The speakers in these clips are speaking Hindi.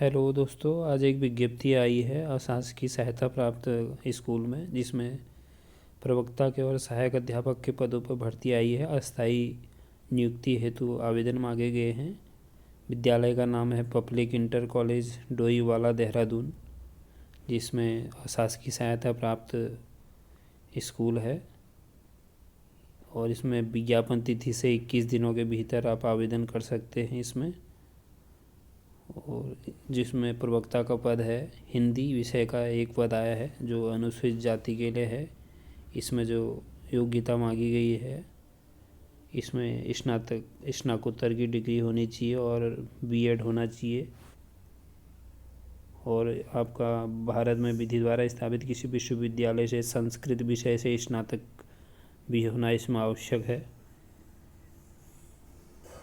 हेलो दोस्तों, आज एक विज्ञप्ति आई है अशासकीय सहायता प्राप्त स्कूल में, जिसमें प्रवक्ता के और सहायक अध्यापक के पदों पर भर्ती आई है। अस्थायी नियुक्ति हेतु आवेदन मांगे गए हैं। विद्यालय का नाम है public inter college Doiwala Dehradun, जिसमें अशासकीय सहायता प्राप्त स्कूल है। और इसमें विज्ञापन तिथि से 21 दिनों के भीतर आप आवेदन कर सकते हैं इसमें। और जिसमें प्रवक्ता का पद है, हिंदी विषय का एक पद आया है जो अनुसूचित जाति के लिए है। इसमें जो योग्यता मांगी गई है, इसमें स्नातकोत्तर की डिग्री होनी चाहिए और बीएड होना चाहिए। और आपका भारत में विधि द्वारा स्थापित किसी विश्वविद्यालय से संस्कृत विषय से स्नातक भी होना इसमें आवश्यक है,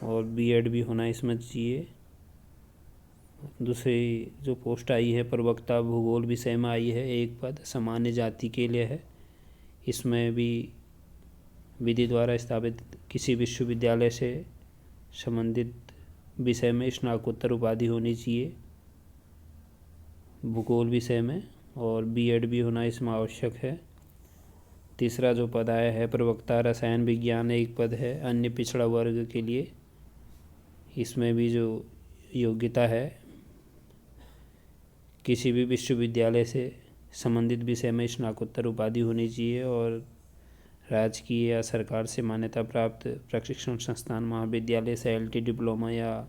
और बीएड भी होना इसमें चाहिए। दूसरी जो पोस्ट आई है, प्रवक्ता भूगोल विषय में आई है, एक पद सामान्य जाति के लिए है। इसमें भी विधि द्वारा स्थापित किसी विश्वविद्यालय से संबंधित विषय में स्नातकोत्तर उपाधि होनी चाहिए भूगोल विषय में, और बीएड भी होना इसमें आवश्यक है। तीसरा जो पद आया है, प्रवक्ता रसायन विज्ञान, एक पद है अन्य पिछड़ा वर्ग के लिए। इसमें भी जो योग्यता है, किसी भी विश्वविद्यालय से संबंधित विषय में स्नातकोत्तर उपाधि होनी चाहिए, और राजकीय या सरकार से मान्यता प्राप्त प्रशिक्षण संस्थान, महाविद्यालय से एलटी डिप्लोमा या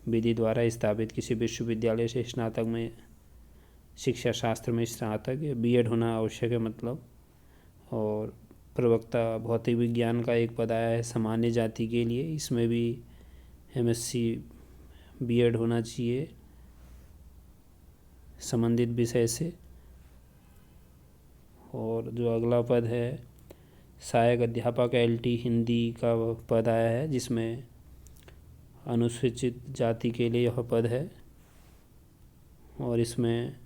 विधि द्वारा स्थापित किसी विश्वविद्यालय से स्नातक में शिक्षा शास्त्र में स्नातक या बीएड होना आवश्यक है मतलब। और प्रवक्ता भौतिक विज्ञान का एक पद आया है सामान्य जाति के लिए। इसमें भी एमएससी बीएड होना चाहिए संबंधित विषय से। और जो अगला पद है, सहायक अध्यापक एलटी हिंदी का पद आया है, जिसमें अनुसूचित जाति के लिए यह पद है। और इसमें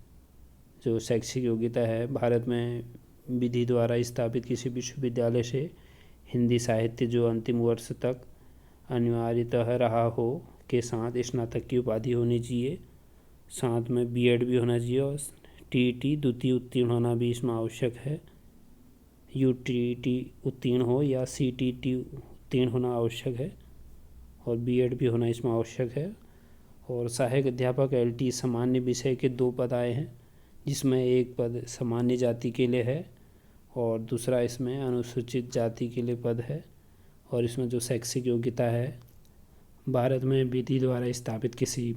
जो शैक्षिक योग्यता है, भारत में विधि द्वारा स्थापित किसी विश्वविद्यालय से हिंदी साहित्य जो अंतिम वर्ष तक अनिवार्यतः रहा हो के साथ स्नातक की उपाधि होनी चाहिए। साथ में बीएड भी होना चाहिए, और टीईटी द्वितीय उत्तीर्ण होना भी इसमें आवश्यक है। यूटीटी उत्तीर्ण हो या सीटीटी उत्तीर्ण होना आवश्यक है, और बीएड भी होना इसमें आवश्यक है। और सहायक अध्यापक एलटी सामान्य विषय के दो पद आए हैं, जिसमें एक पद सामान्य जाति के लिए है और दूसरा इसमें अनुसूचित जाति के लिए पद है। और इसमें जो शैक्षिक योग्यता है, भारत में विधि द्वारा स्थापित किसी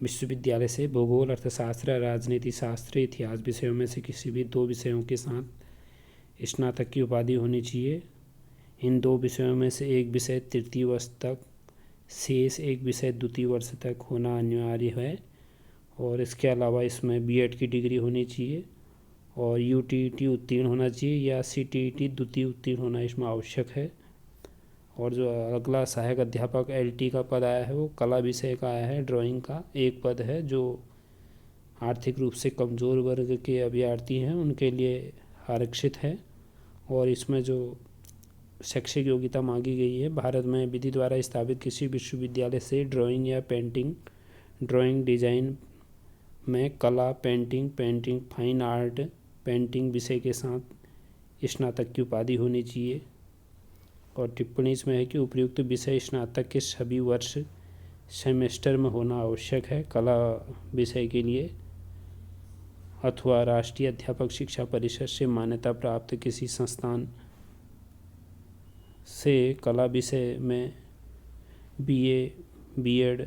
विश्वविद्यालय से भूगोल, अर्थशास्त्र, राजनीति शास्त्र, इतिहास विषयों में से किसी भी दो विषयों के साथ स्नातक की उपाधि होनी चाहिए। इन दो विषयों में से एक विषय तृतीय वर्ष तक, शेष एक विषय द्वितीय वर्ष तक होना अनिवार्य है। और इसके अलावा इसमें बीएड की डिग्री होनी चाहिए, और यूटीटी उत्तीर्ण होना चाहिए या सीटीटी द्वितीय उत्तीर्ण होना इसमें आवश्यक है। और जो अगला सहायक अध्यापक एलटी का पद आया है, वो कला विषय का आया है, ड्राइंग का एक पद है, जो आर्थिक रूप से कमज़ोर वर्ग के अभ्यर्थी हैं उनके लिए आरक्षित है। और इसमें जो शैक्षिक योग्यता मांगी गई है, भारत में विधि द्वारा स्थापित किसी विश्वविद्यालय से ड्राइंग या पेंटिंग, ड्राइंग डिजाइन में कला, पेंटिंग फाइन आर्ट, पेंटिंग विषय के साथ स्नातक की उपाधि होनी चाहिए। और टिप्पणी इसमें है कि उपयुक्त विषय स्नातक के सभी वर्ष सेमेस्टर में होना आवश्यक है कला विषय के लिए, अथवा राष्ट्रीय अध्यापक शिक्षा परिषद से मान्यता प्राप्त किसी संस्थान से कला विषय में बीए बीएड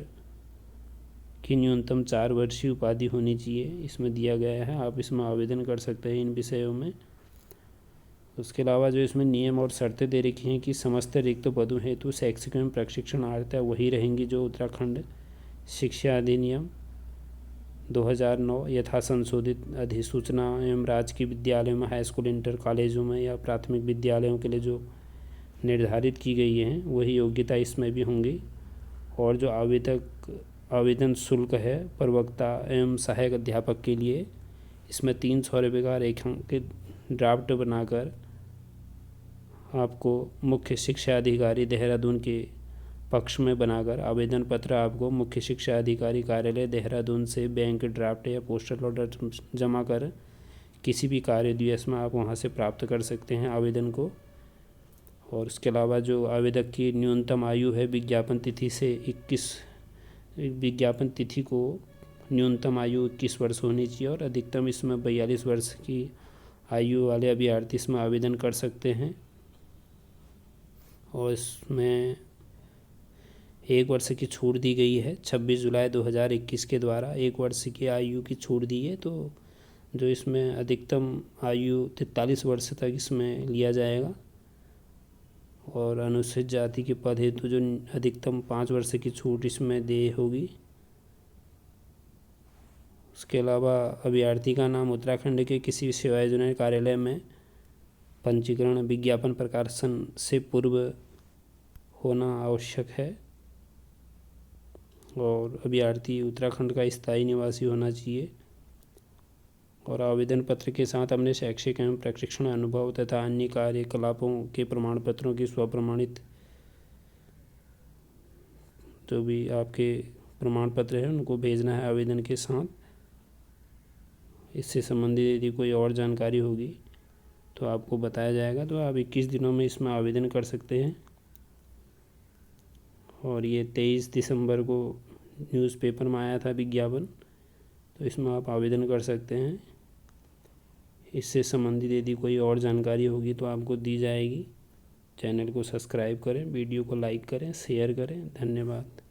की न्यूनतम 4 वर्षीय उपाधि होनी चाहिए, इसमें दिया गया है। आप इसमें आवेदन कर सकते हैं इन विषयों में। उसके अलावा जो इसमें नियम और शर्तें दे रखी हैं कि समस्त रिक्त पदों हेतु शैक्षिक एवं प्रशिक्षण आर्हता वही रहेंगी जो उत्तराखंड शिक्षा अधिनियम 2009 यथा संशोधित अधिसूचना एवं राजकीय विद्यालयों में, हाई स्कूल, इंटर कॉलेजों में या प्राथमिक विद्यालयों के लिए जो निर्धारित की गई हैं वही योग्यता इसमें भी होंगी। और जो आवेदन शुल्क है प्रवक्ता एवं सहायक अध्यापक के लिए, इसमें 300 रुपये का रेखांकित ड्राफ्ट बनाकर आपको मुख्य शिक्षा अधिकारी देहरादून के पक्ष में बनाकर आवेदन पत्र आपको मुख्य शिक्षा अधिकारी कार्यालय देहरादून से बैंक ड्राफ्ट या पोस्टल ऑर्डर जमा कर किसी भी कार्य दिवस में आप वहां से प्राप्त कर सकते हैं आवेदन को। और उसके अलावा जो आवेदक की न्यूनतम आयु है विज्ञापन तिथि को न्यूनतम आयु 21 वर्ष होनी चाहिए और अधिकतम इसमें 42 वर्ष की आयु वाले अभ्यर्थी इसमें आवेदन कर सकते हैं। और इसमें 1 वर्ष की छूट दी गई है 26 जुलाई 2021 के द्वारा 1 वर्ष की आयु की छूट दी है। तो जो इसमें अधिकतम आयु 43 वर्ष तक इसमें लिया जाएगा। और अनुसूचित जाति के पद हेतु जो अधिकतम 5 वर्ष की छूट इसमें दे होगी। उसके अलावा अभ्यर्थी का नाम उत्तराखंड के किसी सेवायोजन कार्यालय में पंजीकरण विज्ञापन प्रकाशन से पूर्व होना आवश्यक है। और अभ्यर्थी उत्तराखंड का स्थायी निवासी होना चाहिए। और आवेदन पत्र के साथ अपने शैक्षिक एवं प्रशिक्षण अनुभव तथा अन्य कार्यकलापों के प्रमाण पत्रों की स्वप्रमाणित जो भी आपके प्रमाण पत्र हैं उनको भेजना है आवेदन के साथ। इससे संबंधित यदि कोई और जानकारी होगी तो आपको बताया जाएगा। तो आप 21 दिनों में इसमें आवेदन कर सकते हैं। और ये 23 दिसंबर को न्यूज़पेपर में आया था विज्ञापन, तो इसमें आप आवेदन कर सकते हैं। इससे संबंधित यदि कोई और जानकारी होगी तो आपको दी जाएगी। चैनल को सब्सक्राइब करें, वीडियो को लाइक करें, शेयर करें। धन्यवाद।